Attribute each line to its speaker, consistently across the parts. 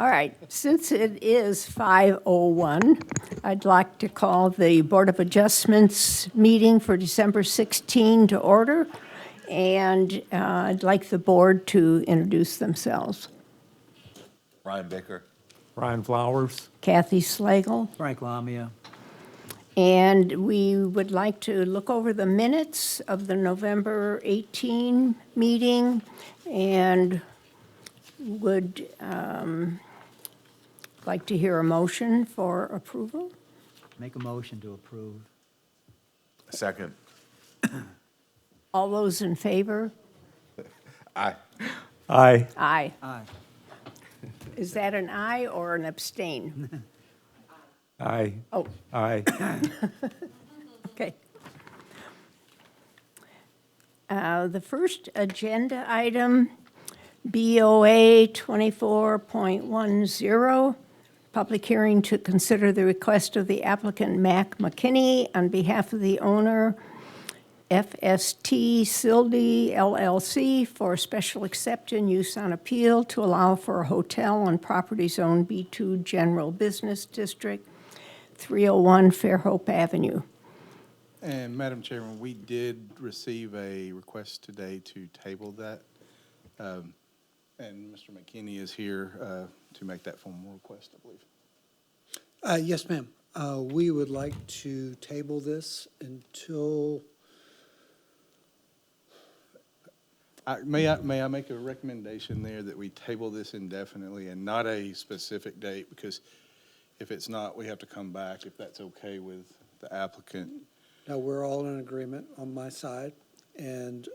Speaker 1: All right, since it is 5:01, I'd like to call the Board of Adjustments meeting for December 16 to order, and I'd like the board to introduce themselves.
Speaker 2: Ryan Baker.
Speaker 3: Ryan Flowers.
Speaker 1: Kathy Slagle,
Speaker 4: Frank Lamia.
Speaker 1: and we would like to look over the minutes of the November 18 meeting, and would like to hear a motion for approval.
Speaker 4: Make a motion to approve.
Speaker 2: Second.
Speaker 1: All those in favor?
Speaker 2: Aye.
Speaker 3: Aye.
Speaker 1: Aye.
Speaker 4: Aye.
Speaker 1: Is that an aye or an abstain?
Speaker 3: Aye.
Speaker 1: Oh,
Speaker 3: Aye.
Speaker 1: okay. The first agenda item, BOA 24.10, public hearing to consider the request of the applicant Mac McKinney on behalf of the owner FST Sildy LLC for special exception use on appeal to allow for a hotel on property zone B2 General Business District, 301 Fairhope Avenue.
Speaker 5: And Madam Chairman, we did receive a request today to table that. And Mr. McKinney is here to make that formal request, I believe.
Speaker 6: Yes, ma'am. We would like to table this until,
Speaker 5: May I make a recommendation there that we table this indefinitely and not a specific date? Because if it's not, we have to come back, if that's okay with the applicant.
Speaker 6: now, we're all in agreement on my side, and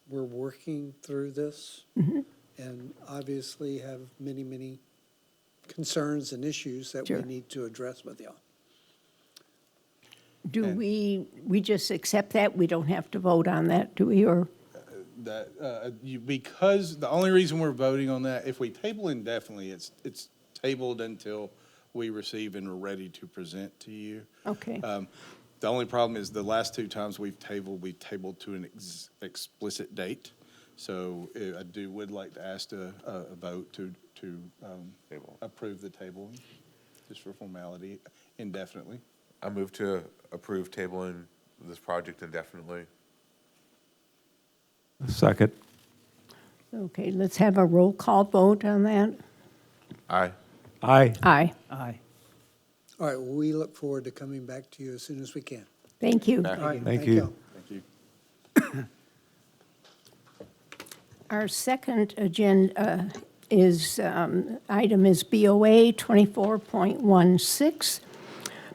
Speaker 6: we're working through this, and obviously have many, many concerns and issues that we
Speaker 1: Sure.
Speaker 6: need to address with y'all.
Speaker 1: Do
Speaker 5: And-
Speaker 1: we just accept that? We don't have to vote on that, do we, or?
Speaker 5: That, because the only reason we're voting on that, if we table indefinitely, it's tabled until we receive and are ready to present to you.
Speaker 1: Okay,
Speaker 5: The only problem is the last two times we tabled to an explicit date. So I would like to ask a vote to
Speaker 2: Table.
Speaker 5: approve the table, just for formality, indefinitely.
Speaker 2: I move to approve tabling this project indefinitely.
Speaker 3: Second.
Speaker 1: okay, let's have a roll call vote on that.
Speaker 2: Aye.
Speaker 3: Aye.
Speaker 1: Aye,
Speaker 4: Aye.
Speaker 6: All right, well, we look forward to coming back to you as soon as we can.
Speaker 1: thank you.
Speaker 5: Uh,
Speaker 6: All right,
Speaker 3: Thank you.
Speaker 5: Thank you.
Speaker 1: Our second agenda item is BOA 24.16,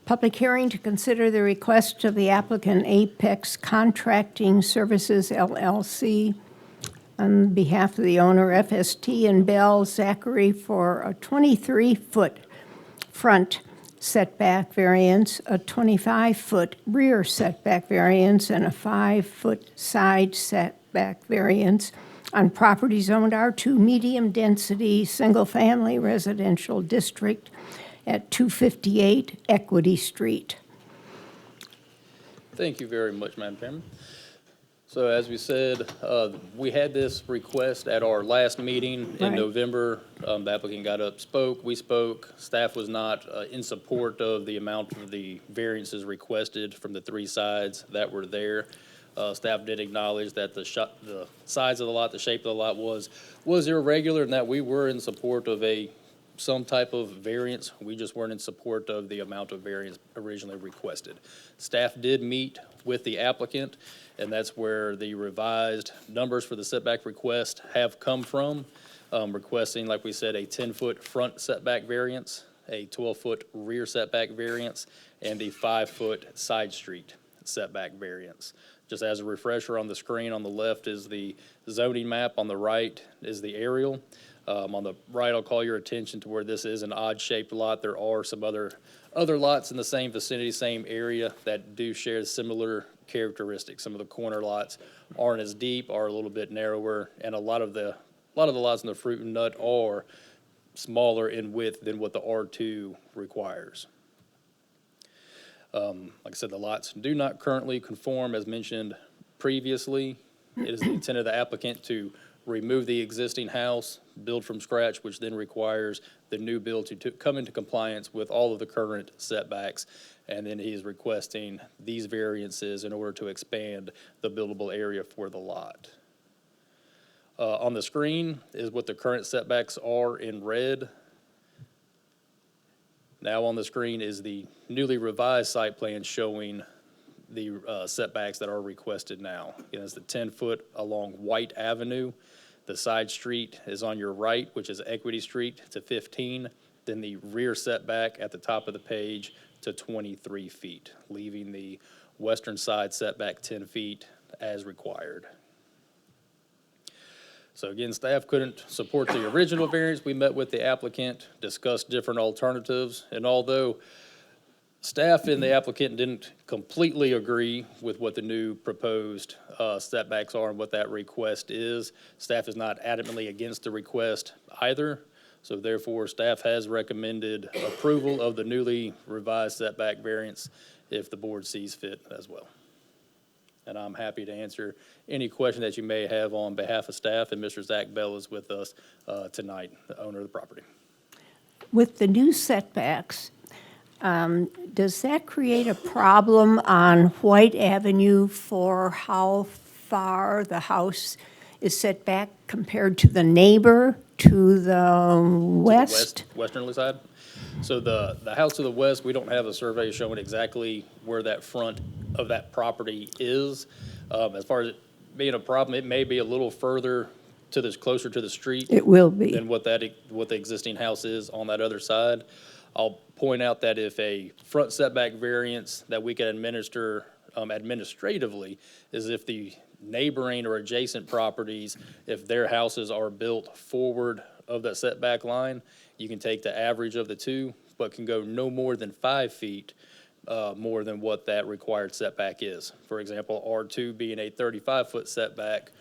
Speaker 1: public hearing to consider the request of the applicant Apex Contracting Services LLC on behalf of the owner FST and Bell Zachary for a 23-foot front setback variance, a 25-foot rear setback variance, and a 5-foot side setback variance on property zoned R2 medium-density, single-family residential district at 258 Equity Street.
Speaker 7: Thank you very much, Madam Chairman. So as we said, we had this request at our last meeting in
Speaker 1: Right.
Speaker 7: November. The applicant got up, spoke, we spoke. Staff was not in support of the amount of the variances requested from the three sides that were there. Staff did acknowledge that the size of the lot, the shape of the lot was irregular, and that we were in support of some type of variance. We just weren't in support of the amount of variance originally requested. Staff did meet with the applicant, and that's where the revised numbers for the setback request have come from, requesting, like we said, a 10-foot front setback variance, a 12-foot rear setback variance, and a 5-foot side street setback variance. Just as a refresher, on the screen on the left is the zoning map, on the right is the aerial. On the right, I'll call your attention to where this is an odd-shaped lot. There are some other lots in the same vicinity, same area that do share similar characteristics. Some of the corner lots aren't as deep, are a little bit narrower, and a lot of the lots in the fruit and nut are smaller in width than what the R2 requires. Like I said, the lots do not currently conform as mentioned previously. It is the intent of the applicant to remove the existing house, build from scratch, which then requires the new build to come into compliance with all of the current setbacks. And then he is requesting these variances in order to expand the buildable area for the lot. On the screen is what the current setbacks are in red. Now on the screen is the newly revised site plan showing the setbacks that are requested now. Again, it's the 10-foot along White Avenue. The side street is on your right, which is Equity Street, to 15. Then the rear setback at the top of the page to 23 feet, leaving the western side setback 10 feet as required. So again, staff couldn't support the original variance. We met with the applicant, discussed different alternatives, and although staff and the applicant didn't completely agree with what the new proposed setbacks are and what that request is, staff is not adamantly against the request either. So therefore, staff has recommended approval of the newly revised setback variance if the board sees fit as well. And I'm happy to answer any question that you may have on behalf of staff, and Mr. Zach Bell is with us tonight, the owner of the property.
Speaker 1: With the new setbacks, does that create a problem on White Avenue for how far the house is set back compared to the neighbor to the west?
Speaker 7: Westerly side. So the house to the west, we don't have a survey showing exactly where that front of that property is. As far as it being a problem, it may be a little further to this, closer to the street.
Speaker 1: It will be.
Speaker 7: Than what the existing house is on that other side. I'll point out that if a front setback variance that we can administer administratively is if the neighboring or adjacent properties, if their houses are built forward of that setback line, you can take the average of the two, but can go no more than 5 feet more than what that required setback is. For example, R2 being a 35-foot setback,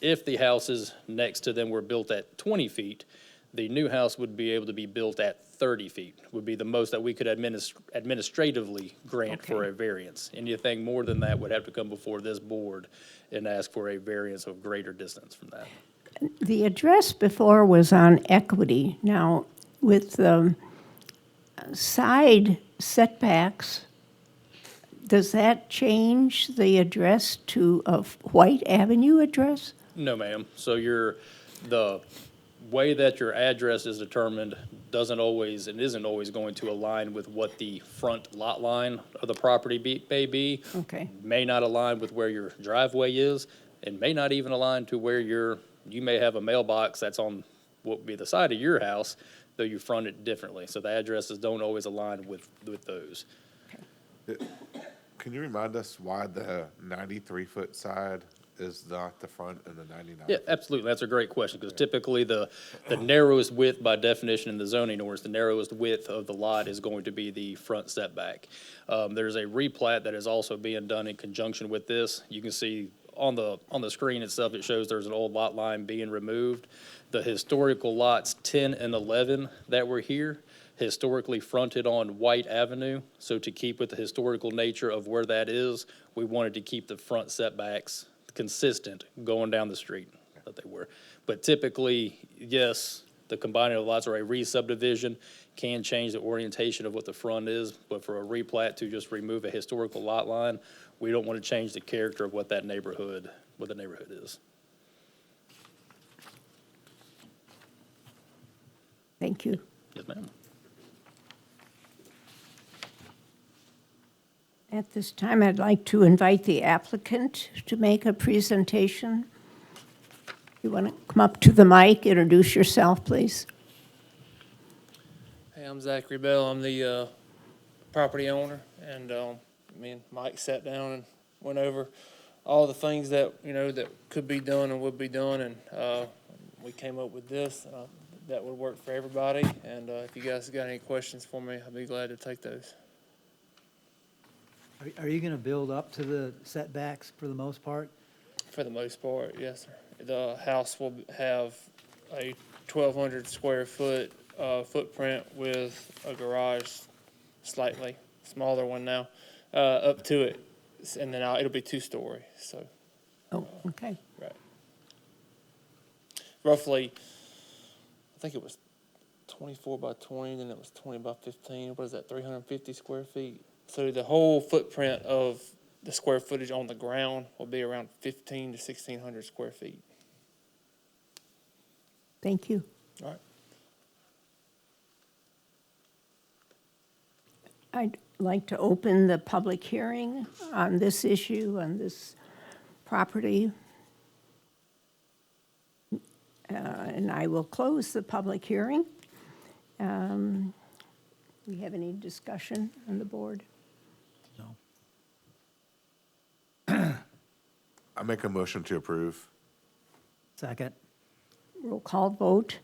Speaker 7: if the houses next to them were built at 20 feet, the new house would be able to be built at 30 feet, would be the most that we could administratively grant for a variance. Anything more than that would have to come before this board and ask for a variance of greater distance from that.
Speaker 1: The address before was on Equity. Now, with the side setbacks, does that change the address to a White Avenue address?
Speaker 7: No, ma'am. So the way that your address is determined doesn't always and isn't always going to align with what the front lot line of the property may be.
Speaker 1: Okay.
Speaker 7: May not align with where your driveway is, and may not even align to where you may have a mailbox that's on what would be the side of your house, though you front it differently. So the addresses don't always align with those.
Speaker 2: Can you remind us why the 93-foot side is not the front and the 99?
Speaker 7: Yeah, absolutely. That's a great question, because typically the narrowest width by definition in the zoning ordinance, the narrowest width of the lot is going to be the front setback. There's a replat that is also being done in conjunction with this. You can see on the screen itself, it shows there's an old lot line being removed. The historical lots 10 and 11 that were here historically fronted on White Avenue. So to keep with the historical nature of where that is, we wanted to keep the front setbacks consistent going down the street that they were. But typically, yes, the combining of lots or a re-subdivision can change the orientation of what the front is, but for a replat to just remove a historical lot line, we don't want to change the character of what the neighborhood is.
Speaker 1: Thank you.
Speaker 7: Yes, ma'am.
Speaker 1: At this time, I'd like to invite the applicant to make a presentation. You want to come up to the mic, introduce yourself, please?
Speaker 8: Hey, I'm Zachary Bell. I'm the property owner, and me and Mike sat down and went over all the things that that could be done and would be done, and we came up with this that would work for everybody. And if you guys got any questions for me, I'd be glad to take those.
Speaker 4: Are you going to build up to the setbacks for the most part?
Speaker 8: For the most part, yes, sir. The house will have a 1,200 square foot footprint with a garage, slightly smaller one now, up to it, and then it'll be 2-story. So,
Speaker 1: Oh, okay.
Speaker 8: right. roughly, I think it was 24 by 20, then it was 20 by 15. What is that, 350 square feet? So the whole footprint of the square footage on the ground will be around 15 to 1,600 square feet.
Speaker 1: Thank you.
Speaker 8: All right.
Speaker 1: I'd like to open the public hearing on this issue, on this property. And I will close the public hearing. We have any discussion on the board?
Speaker 4: No.
Speaker 2: I make a motion to approve.
Speaker 4: Second.
Speaker 1: Roll call vote.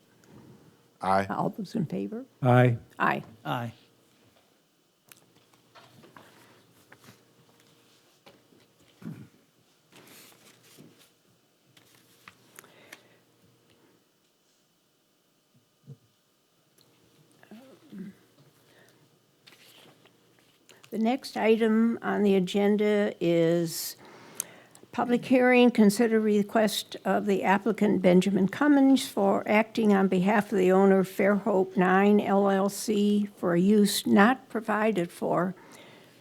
Speaker 2: Aye.
Speaker 1: All those in favor?
Speaker 3: Aye.
Speaker 1: Aye.
Speaker 4: Aye.
Speaker 1: The next item on the agenda is public hearing, consider request of the applicant Benjamin Cummins for acting on behalf of the owner Fairhope 9 LLC for a use not provided for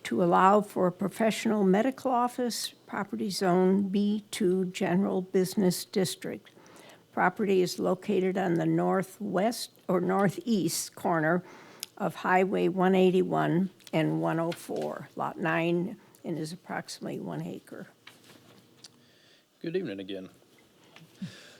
Speaker 1: to allow for a professional medical office, property zone B2 General Business District. Property is located on the northwest or northeast corner of Highway 181 and 104, Lot 9, and is approximately 1 acre.
Speaker 7: Good evening again.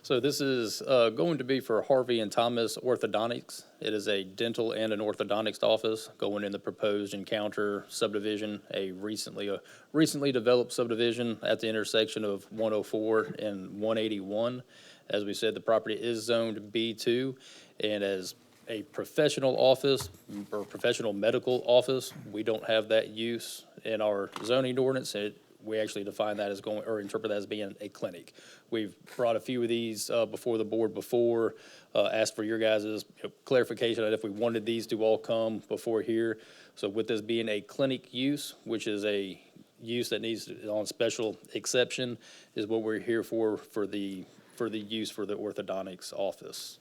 Speaker 7: So this is going to be for Harvey and Thomas Orthodontics. It is a dental and an orthodontics office going in the proposed Encounter subdivision, a recently developed subdivision at the intersection of 104 and 181. As we said, the property is zoned B2, and as a professional office or professional medical office, we don't have that use in our zoning ordinance. We actually define that as going, or interpret that as being a clinic. We've brought a few of these before the board before, asked for your guys' clarification on if we wanted these to all come before here. So with this being a clinic use, which is a use that needs on special exception, is what we're here for the use for the orthodontics office.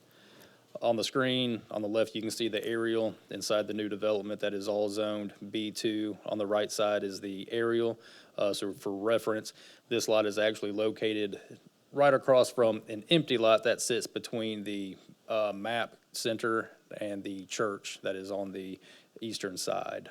Speaker 7: On the screen, on the left, you can see the aerial inside the new development that is all zoned B2. On the right side is the aerial. So for reference, this lot is actually located right across from an empty lot that sits between the MAP Center and the church that is on the eastern side.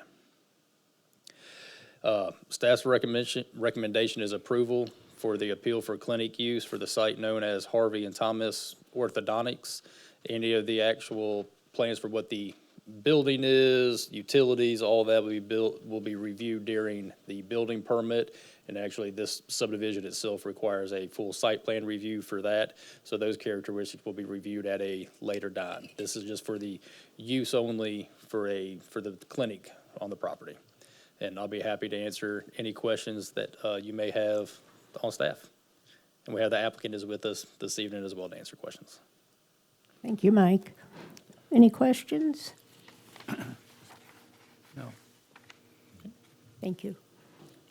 Speaker 7: Staff's recommendation is approval for the appeal for clinic use for the site known as Harvey and Thomas Orthodontics. Any of the actual plans for what the building is, utilities, all that will be reviewed during the building permit. And actually, this subdivision itself requires a full site plan review for that. So those characteristics will be reviewed at a later date. This is just for the use only for the clinic on the property. And I'll be happy to answer any questions that you may have on staff. And we have the applicant is with us this evening as well to answer questions.
Speaker 1: Thank you, Mike. Any questions?
Speaker 4: No.
Speaker 1: Thank you.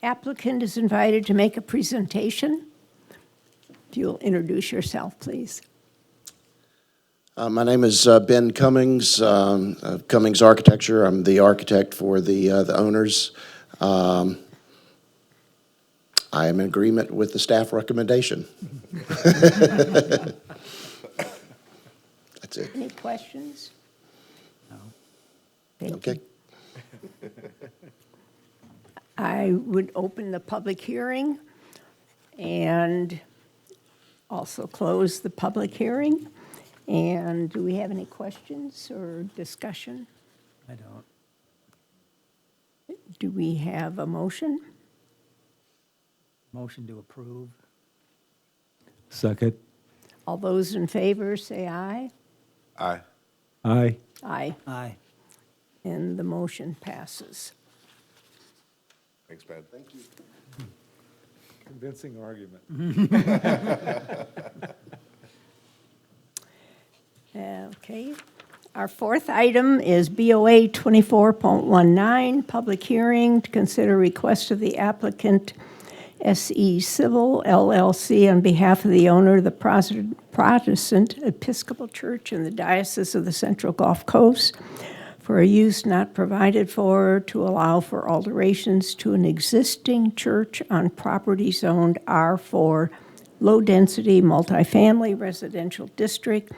Speaker 1: Applicant is invited to make a presentation. If you'll introduce yourself, please.
Speaker 9: My name is Ben Cummings, of Cummings Architecture. I'm the architect for the owners. I am in agreement with the staff recommendation. That's it.
Speaker 1: Any questions?
Speaker 4: No.
Speaker 1: Thank you.
Speaker 9: Okay.
Speaker 1: I would open the public hearing and also close the public hearing. And do we have any questions or discussion?
Speaker 4: I don't.
Speaker 1: Do we have a motion?
Speaker 4: Motion to approve.
Speaker 3: Second.
Speaker 1: All those in favor, say aye.
Speaker 2: Aye.
Speaker 3: Aye.
Speaker 1: Aye.
Speaker 4: Aye.
Speaker 1: And the motion passes.
Speaker 2: Thanks, Ben. Thank you.
Speaker 3: Convincing argument.
Speaker 1: Okay. Our fourth item is BOA 24.19, public hearing to consider request of the applicant SE Civil LLC on behalf of the owner of the Protestant Episcopal Church in the Diocese of the Central Gulf Coast for a use not provided for to allow for alterations to an existing church on property zoned R4 low-density multifamily residential district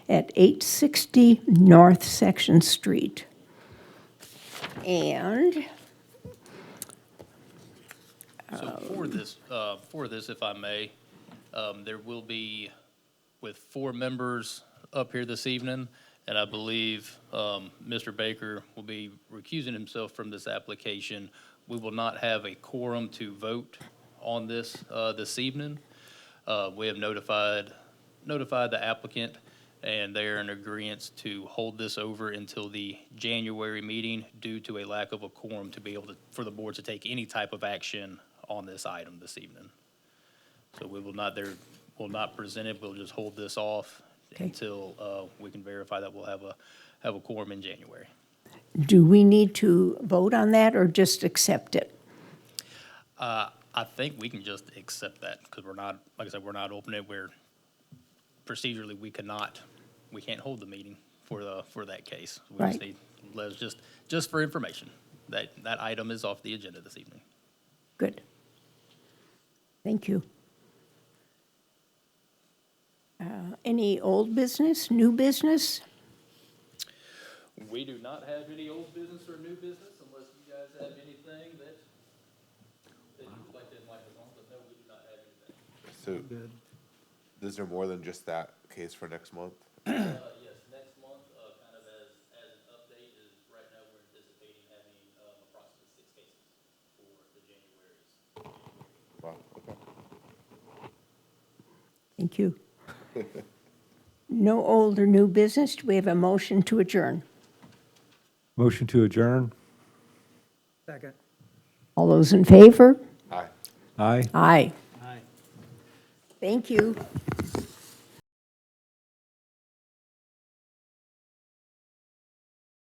Speaker 1: at 860 North Section Street. And
Speaker 7: So for this, if I may, there will be, with 4 members up here this evening, and I believe Mr. Baker will be recusing himself from this application. We will not have a quorum to vote on this this evening. We have notified the applicant, and they're in agreement to hold this over until the January meeting due to a lack of a quorum to be able to, for the board to take any type of action on this item this evening. So we will not present it, we'll just hold this off
Speaker 1: Okay.
Speaker 7: until we can verify that we'll have a quorum in January.
Speaker 1: do we need to vote on that or just accept it?
Speaker 7: I think we can just accept that, because we're not, like I said, we're not opening it, we're procedurally, we can't hold the meeting for that case. We just
Speaker 1: Right.
Speaker 7: need, let's just for information, that item is off the agenda this evening.
Speaker 1: Good. Thank you. Any old business, new business?
Speaker 7: We do not have any old business or new business unless you guys have anything that you would like to invite us on, but no, we do not have anything.
Speaker 2: So,
Speaker 4: Good.
Speaker 2: is there more than just that case for next month?
Speaker 7: Yes, next month, kind of as an update is, right now, we're anticipating having approximately 6 cases for the January's.
Speaker 2: Wow, okay.
Speaker 1: Thank you. No old or new business. Do we have a motion to adjourn?
Speaker 3: Motion to adjourn?
Speaker 4: Second.
Speaker 1: All those in favor?
Speaker 2: Aye.
Speaker 3: Aye.
Speaker 1: Aye.
Speaker 4: Aye.
Speaker 1: Thank you.